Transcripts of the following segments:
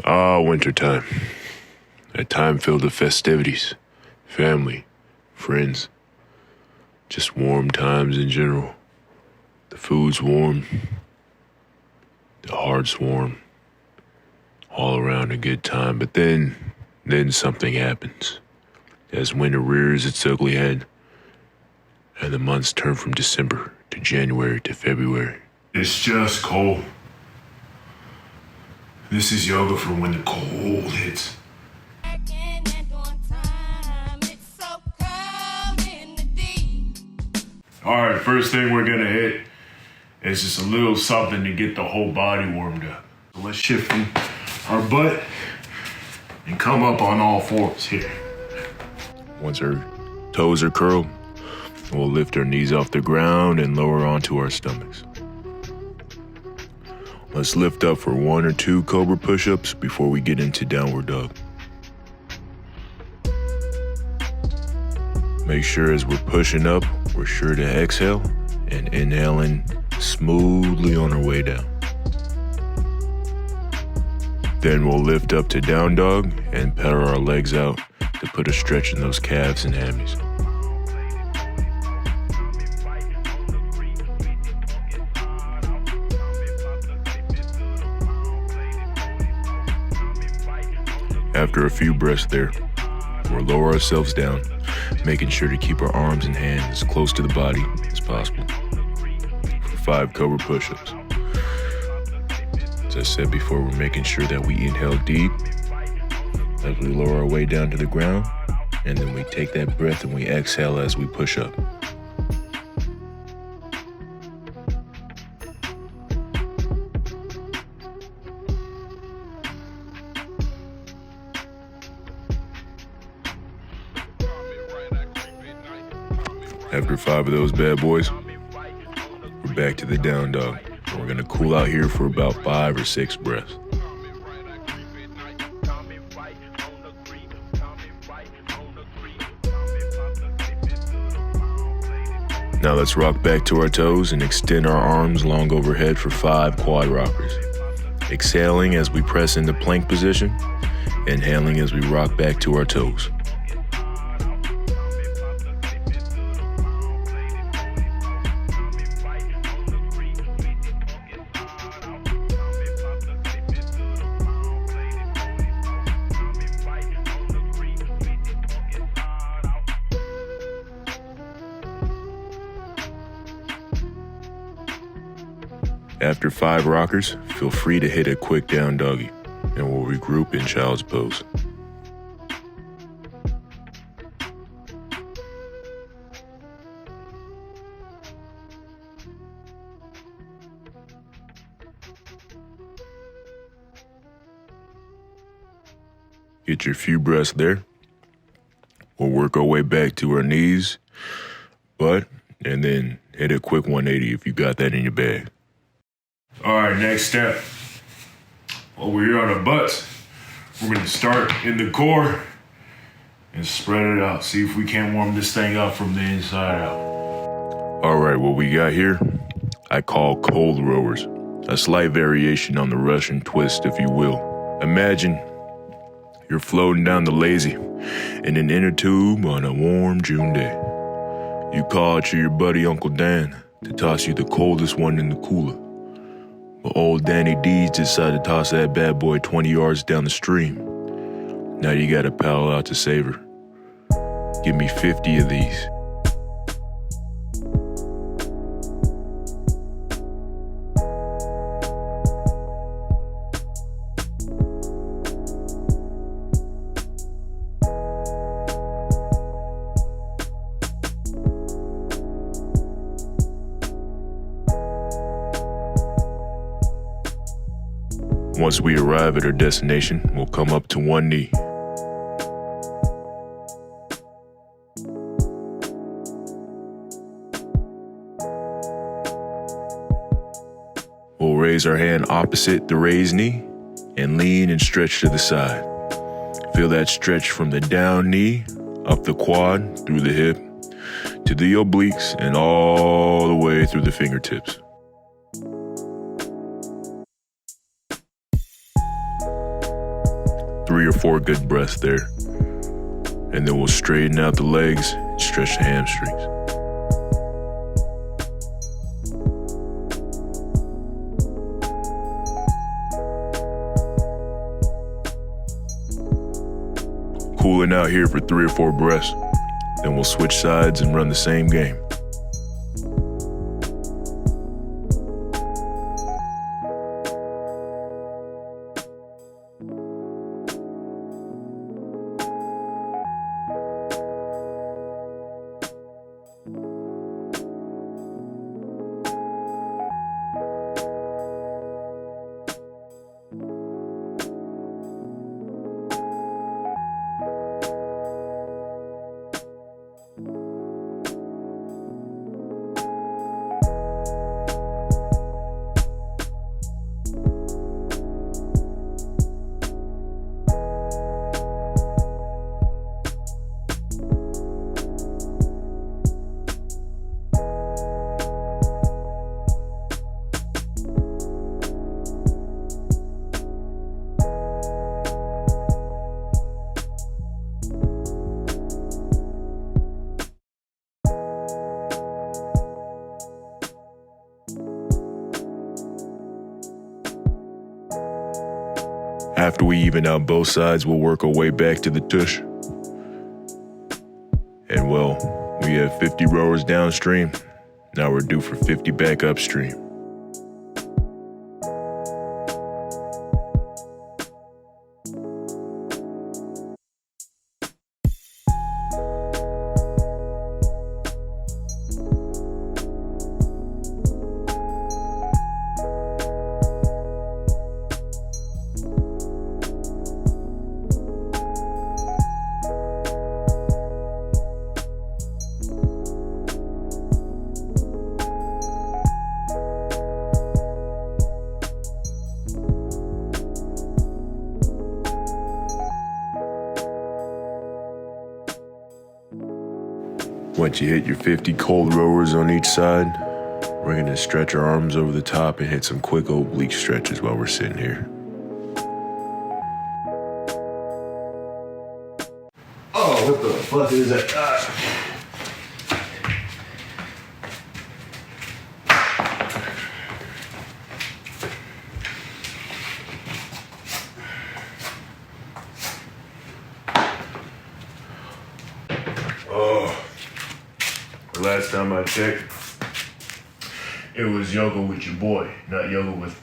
Wintertime. A time filled with festivities, family, friends, just warm times in general. The food's warm, the heart's warm, all around a good time. But then something happens. As winter rears its ugly head, and the months turn from December to January to February. It's just cold. This is yoga for when the cold hits. All right, first thing we're gonna hit is just a little something to get the whole body warmed up. So let's shift from our butt and come up on all fours here. Once our toes are curled, we'll lift our knees off the ground and lower onto our stomachs. Let's lift up for 1 or 2 cobra push-ups before we get into downward dog. Make sure as we're pushing up, we're sure to exhale and inhaling smoothly on our way down. Then we'll lift up to down dog and pedal our legs out to put a stretch in those calves and hammies. After a few breaths there, we'll lower ourselves down, making sure to keep our arms and hands as close to the body as possible for 5 cobra push-ups. As I said before, we're making sure that we inhale deep as we lower our way down to the ground, and then we take that breath and we exhale as we push up. After 5 of those bad boys, we're back to the down dog. And we're gonna cool out here for about 5 or 6 breaths. Now let's rock back to our toes and extend our arms long overhead for 5 quad rockers. Exhaling as we press into plank position, inhaling as we rock back to our toes. After 5 rockers, feel free to hit a quick down doggy, and we'll regroup in child's pose. Get your few breaths there. We'll work our way back to our knees, butt, and then hit a quick 180 if you got that in your bag. All right, next step. Over here on our butts, we're gonna start in the core and spread it out. See if we can't warm this thing up from the inside out. All right, what we got here, I call cold rowers. A slight variation on the Russian twist, if you will. Imagine you're floating down the lazy in an inner tube on a warm June day. You call to your buddy Uncle Dan to toss you the coldest one in the cooler. But old Danny D's decided to toss that bad boy 20 yards down the stream. Now you gotta paddle out to save her. Give me 50 of these. Once we arrive at our destination, we'll come up to one knee. We'll raise our hand opposite the raised knee and lean and stretch to the side. Feel that stretch from the down knee, up the quad, through the hip, to the obliques, and all the way through the fingertips. 3 or 4 good breaths there. And then we'll straighten out the legs and stretch the hamstrings. Cooling out here for 3 or 4 breaths. Then we'll switch sides and run the same game. After we even out both sides, we'll work our way back to the tush. And well, we have 50 rowers downstream. Now we're due for 50 back upstream. Once you hit your 50 cold rowers on each side, we're gonna stretch our arms over the top and hit some quick oblique stretches while we're sitting here. Oh, what the fuck is that? Last time I checked, it was yoga with your boy, not yoga with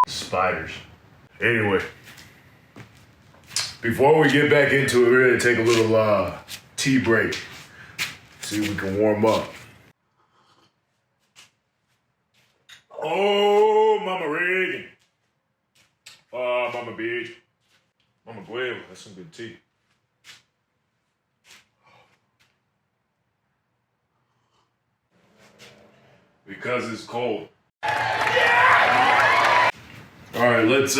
spiders. Anyway, before we get back into it, we're gonna take a little tea break. See if we can warm up. Oh, Mama Reagan. Mama Beach. Mama Gueva, that's some good tea. Because it's cold. Yeah! All right, let's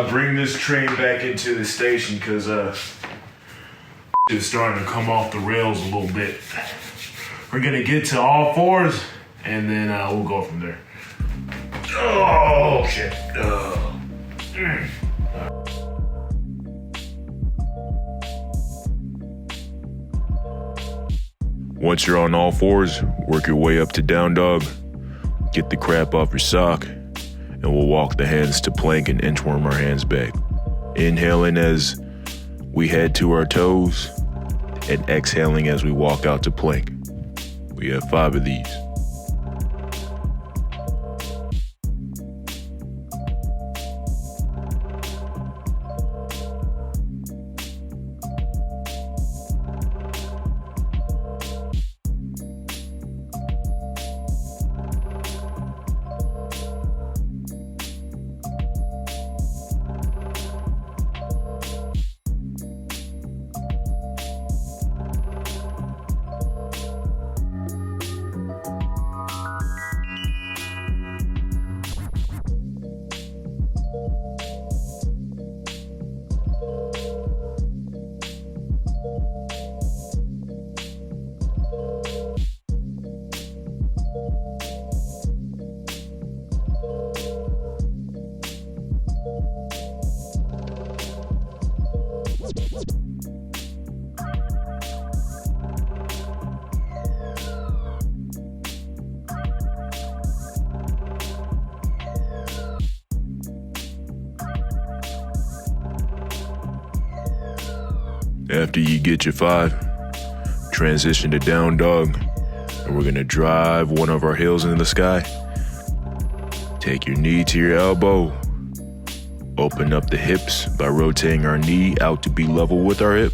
bring this train back into the station because it's starting to come off the rails a little bit. We're gonna get to all fours and then we'll go from there. Oh shit. Once you're on all fours, work your way up to down dog, get the crap off your sock, and we'll walk the hands to plank and inchworm our hands back. Inhaling as we head to our toes, and exhaling as we walk out to plank. We have 5 of these. After you get your 5, transition to down dog, and we're gonna drive one of our heels into the sky. Take your knee to your elbow. Open up the hips by rotating our knee out to be level with our hip.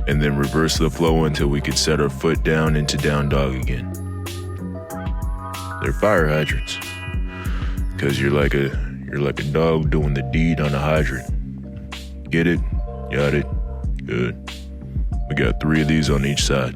And then reverse the flow until we can set our foot down into down dog again. They're fire hydrants, because you're like a dog doing the deed on a hydrant. Get it? Got it? Good. We got 3 of these on each side.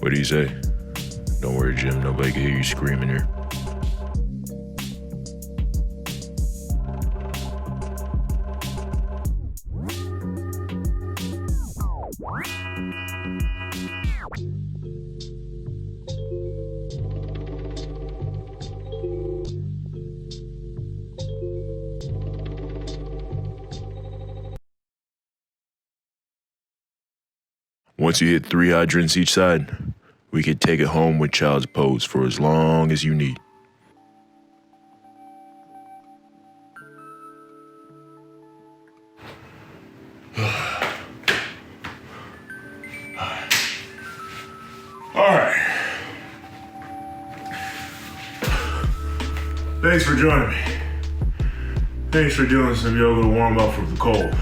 What do you say? Don't worry, Jim. Nobody can hear you screaming here. Once you hit 3 hydrants each side, we could take it home with child's pose for as long as you need. All right. Thanks for joining me. Thanks for doing some yoga to warm up for the cold.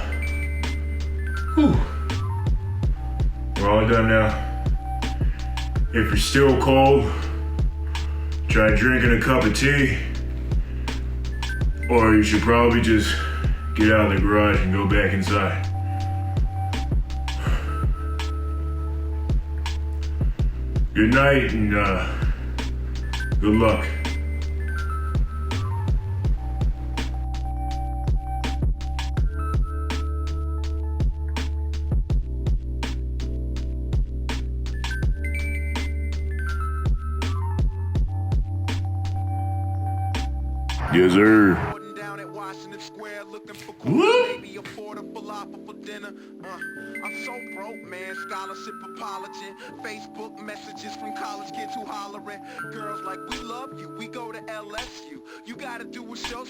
Whew. We're all done now. If you're still cold, try drinking a cup of tea, or you should probably just get out of the garage and go back inside. Good night and good luck. Yes, sir. I'm so broke, man. Scholarship apology. Facebook messages from college kids who hollering. Girls like, we love you. We go to LSU. You gotta do what's yours.